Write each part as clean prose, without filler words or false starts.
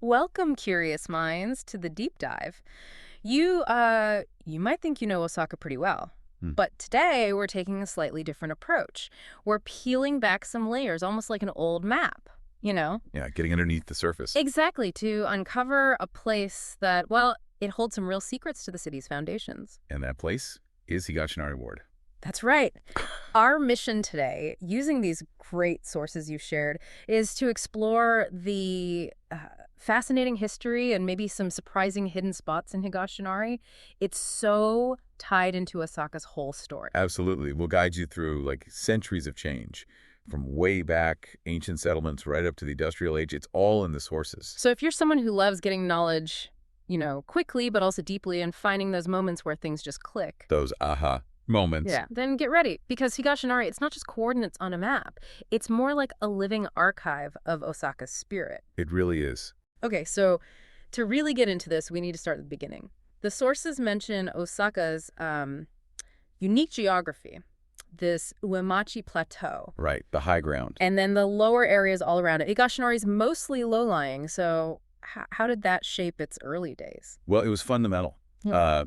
Welcome, curious minds, to the deep dive. You might think you know Osaka pretty well, Hmm. but today we're taking a slightly different approach. We're peeling back some layers, almost like an old map, you know? Yeah, getting underneath the surface. Exactly, to uncover a place that, well, it holds some real secrets to the city's foundations. And that place is Higashinari Ward. That's right. Our mission today, using these great sources you shared, is to explore the fascinating history and maybe some surprising hidden spots in Higashinari. It's so tied into Osaka's whole story. Absolutely. We'll guide you through like centuries of change from way back, ancient settlements right up to the industrial age. It's all in the sources. So if you're someone who loves getting knowledge, quickly but also deeply and finding those moments where things just click, Those aha moments. yeah, then get ready, because Higashinari, it's not just coordinates on a map. It's more like a living archive of Osaka's spirit. It really is. Okay, so to really get into this, we need to start at the beginning. The sources mention Osaka's unique geography, this Uemachi Plateau, Right. The high ground. and then the lower areas all around it. Higashinari is mostly low-lying, so how did that shape its early days? Well, it was fundamental. Hmm.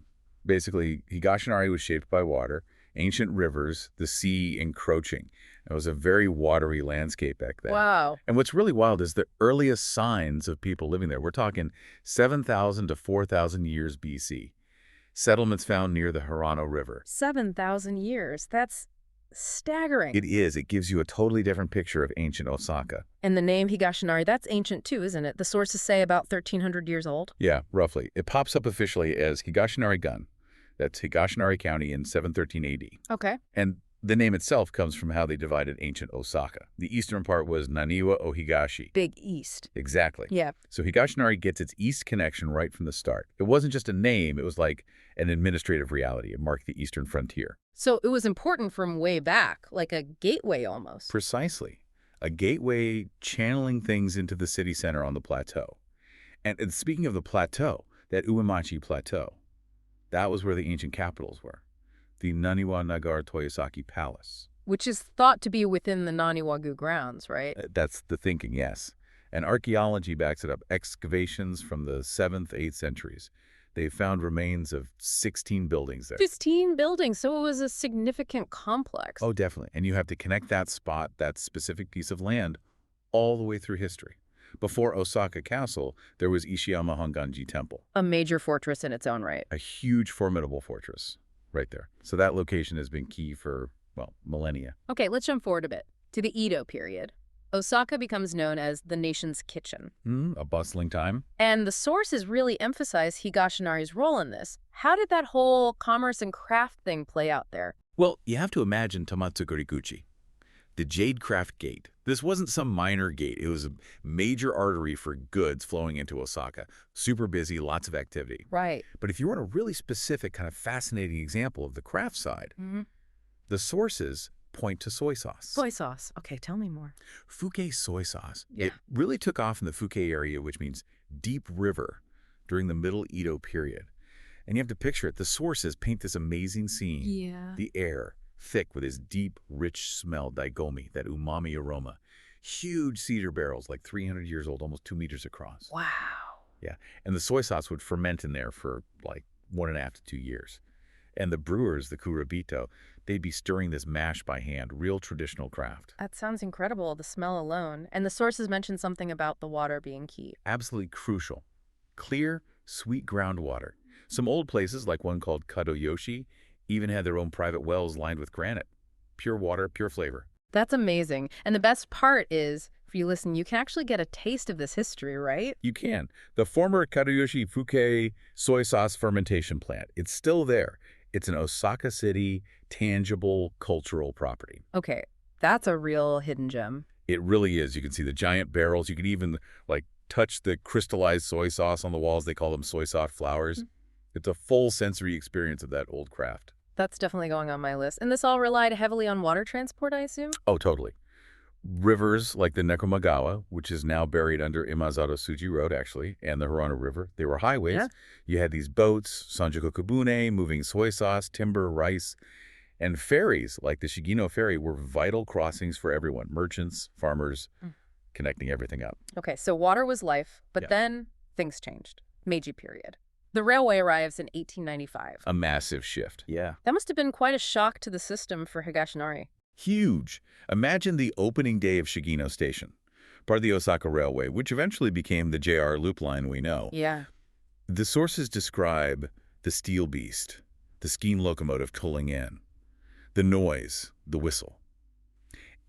Basically, Higashinari was shaped by water, ancient rivers, the sea encroaching. It was a very watery landscape back then. Wow. And what's really wild is the earliest signs of people living there. We're talking 7,000 to 4,000 years BC. Settlements found near the Hirano River. 7,000 years. That's staggering. It is. It gives you a totally different picture of ancient Osaka. And the name Higashinari, that's ancient too, isn't it? The sources say about 1,300 years old. Yeah, roughly. It pops up officially as Higashinari-gun. That's Higashinari County in 713 AD. Okay. And the name itself comes from how they divided ancient Osaka. The eastern part was Naniwa o Higashi. Big East. Exactly. Yeah. So Higashinari gets its east connection right from the start. It wasn't just a name, it was like an administrative reality. It marked the eastern frontier. So it was important from way back, like a gateway almost. Precisely. A gateway channeling things into the city center on the plateau. And speaking of the plateau, that Uemachi Plateau, that was where the ancient capitals were. The Naniwa Nagar Toyosaki Palace. Which is thought to be within the Naniwagu grounds, right? That's the thinking, yes. And archaeology backs it up. Excavations from the 7th, 8th centuries. They found remains of 16 buildings there. 15 buildings, so it was a significant complex. Oh, definitely. And you have to connect that spot, that specific piece of land, all the way through history. Before Osaka Castle, there was Ishiyama Honganji Temple. A major fortress in its own right. A huge, formidable fortress right there. So that location has been key for, well, millennia. Okay, let's jump forward a bit to the Edo period. Osaka becomes known as the nation's kitchen. A bustling time. And the sources really emphasize Higashinari's role in this. How did that whole commerce and craft thing play out there? Well, you have to imagine Tamatsukuri Guchi, the Jade Craft Gate. This wasn't some minor gate. It was a major artery for goods flowing into Osaka. Super busy, lots of activity. Right. But if you want a really specific, kind of fascinating example of the craft side, the sources point to soy sauce. Soy sauce. Okay, tell me more. Fukae soy sauce. Yeah. It really took off in the Fukae area, which means deep river, during the Middle Edo period. And you have to picture it. The sources paint this amazing scene. Yeah. The air, thick with this deep, rich smell, daigomi, that umami aroma. Huge cedar barrels, like 300 years old, almost 2 meters across. Wow. Yeah. And the soy sauce would ferment in there for like 1.5 to 2 years. And the brewers, the kurabito, they'd be stirring this mash by hand, real traditional craft. That sounds incredible, the smell alone. And the sources mention something about the water being key. Absolutely crucial. Clear, sweet groundwater. Some old places, like one called Kadoyoshi, even had their own private wells lined with granite. Pure water, pure flavor. That's amazing. And the best part is, if you listen, you can actually get a taste of this history, right? You can. The former Kadoyoshi Fukae soy sauce fermentation plant, it's still there. It's an Osaka City, tangible cultural property. Okay, that's a real hidden gem. It really is. You can see the giant barrels. You can even like touch the crystallized soy sauce on the walls. They call them soy sauce flowers. It's a full sensory experience of that old craft. That's definitely going on my list. And this all relied heavily on water transport, I assume? Oh, totally. Rivers like the Nekomagawa, which is now buried under Imazato Suji Road, actually, and the Hirano River, they were highways. Yeah. You had these boats, Sanjuku Kabune, moving soy sauce, timber, rice, and ferries like the Shigino Ferry were vital crossings for everyone, merchants, farmers, connecting everything up. Okay, so water was life, but Yeah. then things changed. Meiji period. The railway arrives in 1895. A massive shift. Yeah. That must have been quite a shock to the system for Higashinari. Huge. Imagine the opening day of Shigino Station, part of the Osaka Railway, which eventually became the JR Loop line we know. Yeah. The sources describe the steel beast, the steam locomotive tolling in, the noise, the whistle.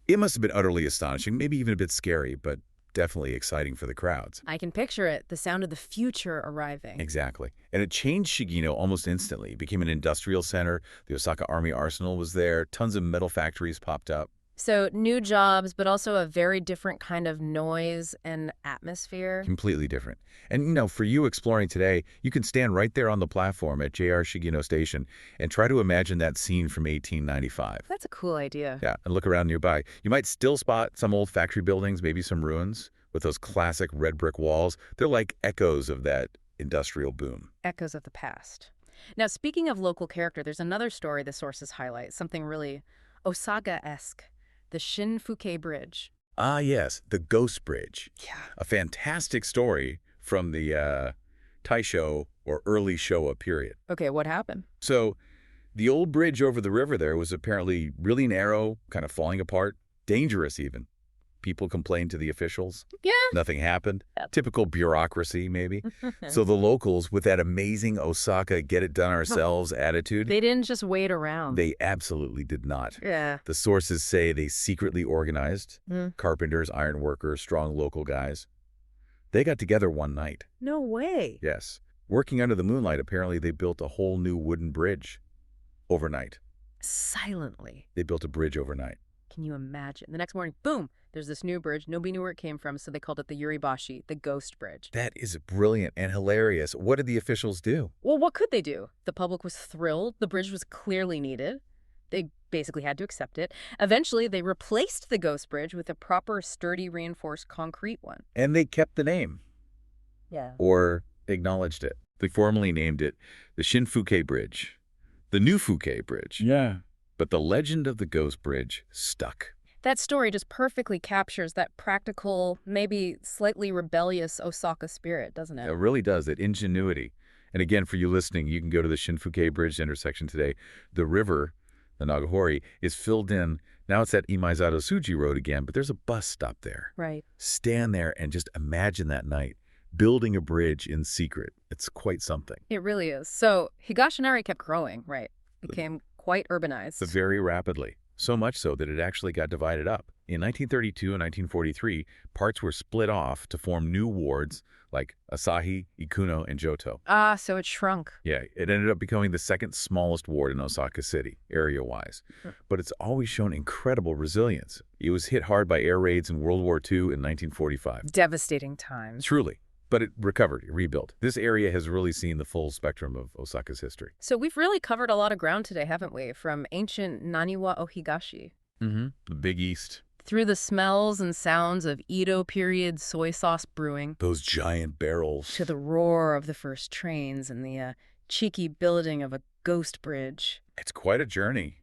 It must have been utterly astonishing, maybe even a bit scary, but definitely exciting for the crowds. I can picture it, the sound of the future arriving. Exactly. And it changed Shigino almost instantly. It became an industrial center. The Osaka Army Arsenal was there. Tons of metal factories popped up. So new jobs, but also a very different kind of noise and atmosphere. Completely different. And, for you exploring today, you can stand right there on the platform at JR Shigino Station and try to imagine that scene from 1895. That's a cool idea. Yeah, and look around nearby. You might still spot some old factory buildings, maybe some ruins with those classic red brick walls. They're like echoes of that industrial boom. Echoes of the past. Now, speaking of local character, there's another story the sources highlight, something really Osaka-esque. The Shinfukai Bridge. Ah, yes, the Ghost Bridge. Yeah. A fantastic story from the Taisho or early Showa period. Okay, what happened? So the old bridge over the river there was apparently really narrow, kind of falling apart, dangerous even. People complained to the officials. Yeah. Nothing happened. Yep. Typical bureaucracy, maybe. So the locals, with that amazing Osaka get-it-done-ourselves attitude, They didn't just wait around. they absolutely did not. Yeah. The sources say they secretly organized carpenters, ironworkers, strong local guys. They got together one night. No way. Yes. Working under the moonlight, apparently they built a whole new wooden bridge overnight. Silently. They built a bridge overnight. Can you imagine? The next morning, boom, there's this new bridge. Nobody knew where it came from, so they called it the Yuribashi, the Ghost Bridge. That is brilliant and hilarious. What did the officials do? Well, what could they do? The public was thrilled. The bridge was clearly needed. They basically had to accept it. Eventually, they replaced the Ghost Bridge with a proper, sturdy, reinforced concrete one. And they kept the name. Yeah. Or acknowledged it. They formally named it the Shinfukai Bridge, the New Fukai Bridge. Yeah. But the legend of the Ghost Bridge stuck. That story just perfectly captures that practical, maybe slightly rebellious Osaka spirit, doesn't It it? really does, that ingenuity. And again, for you listening, you can go to the Shinfukai Bridge intersection today. The river, the Nagahori, is filled in. Now it's at Imaizato Suji Road again, but there's a bus stop there. Right. Stand there and just imagine that night, building a bridge in secret. It's quite something. It really is. So Higashinari kept growing, right? Became quite urbanized. Very rapidly. So much so that it actually got divided up. In 1932 and 1943, parts were split off to form new wards like Asahi, Ikuno, and Johto. Ah, so it shrunk. Yeah, it ended up becoming the second smallest ward in Osaka City, area-wise. But it's always shown incredible resilience. It was hit hard by air raids in World War II in 1945. Devastating times. Truly. But it recovered, it rebuilt. This area has really seen the full spectrum of Osaka's history. So we've really covered a lot of ground today, haven't we? From ancient Naniwa Ohigashi, The Big East. through the smells and sounds of Edo period soy sauce brewing, Those giant barrels. to the roar of the first trains and the cheeky building of a ghost bridge. It's quite a journey.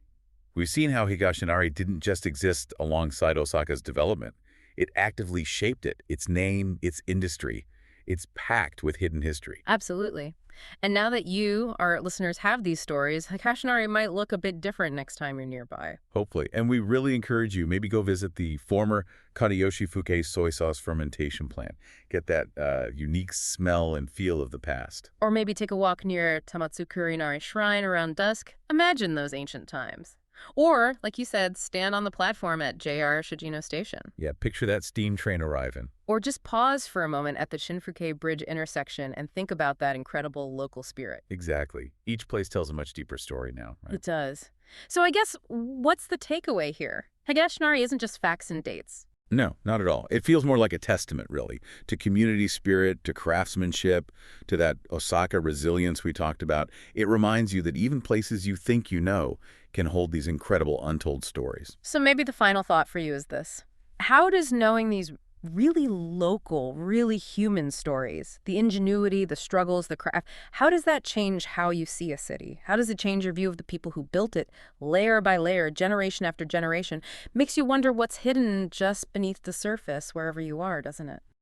We've seen how Higashinari didn't just exist alongside Osaka's development. It actively shaped it, its name, its industry. It's packed with hidden history. Absolutely. And now that you, our listeners, have these stories, Higashinari might look a bit different next time you're nearby. Hopefully. And we really encourage you, maybe go visit the former Katayoshi Fukae soy sauce fermentation plant. Get that unique smell and feel of the past. Or maybe take a walk near Tamatsukuri Nari Shrine around dusk. Imagine those ancient times. Or, like you said, stand on the platform at JR Shigino Station. Yeah, picture that steam train arriving. Or just pause for a moment at the Shinfukai Bridge intersection and think about that incredible local spirit. Exactly. Each place tells a much deeper story now, right? It does. So I guess, what's the takeaway here? Higashinari isn't just facts and dates. No, not at all. It feels more like a testament, really, to community spirit, to craftsmanship, to that Osaka resilience we talked about. It reminds you that even places you think you know can hold these incredible untold stories. So maybe the final thought for you is this. How does knowing these really local, really human stories. The ingenuity, the struggles, the craft. How does that change how you see a city? How does it change your view of the people who built it, layer by layer, generation after generation? Makes you wonder what's hidden just beneath the surface wherever you are, doesn't it?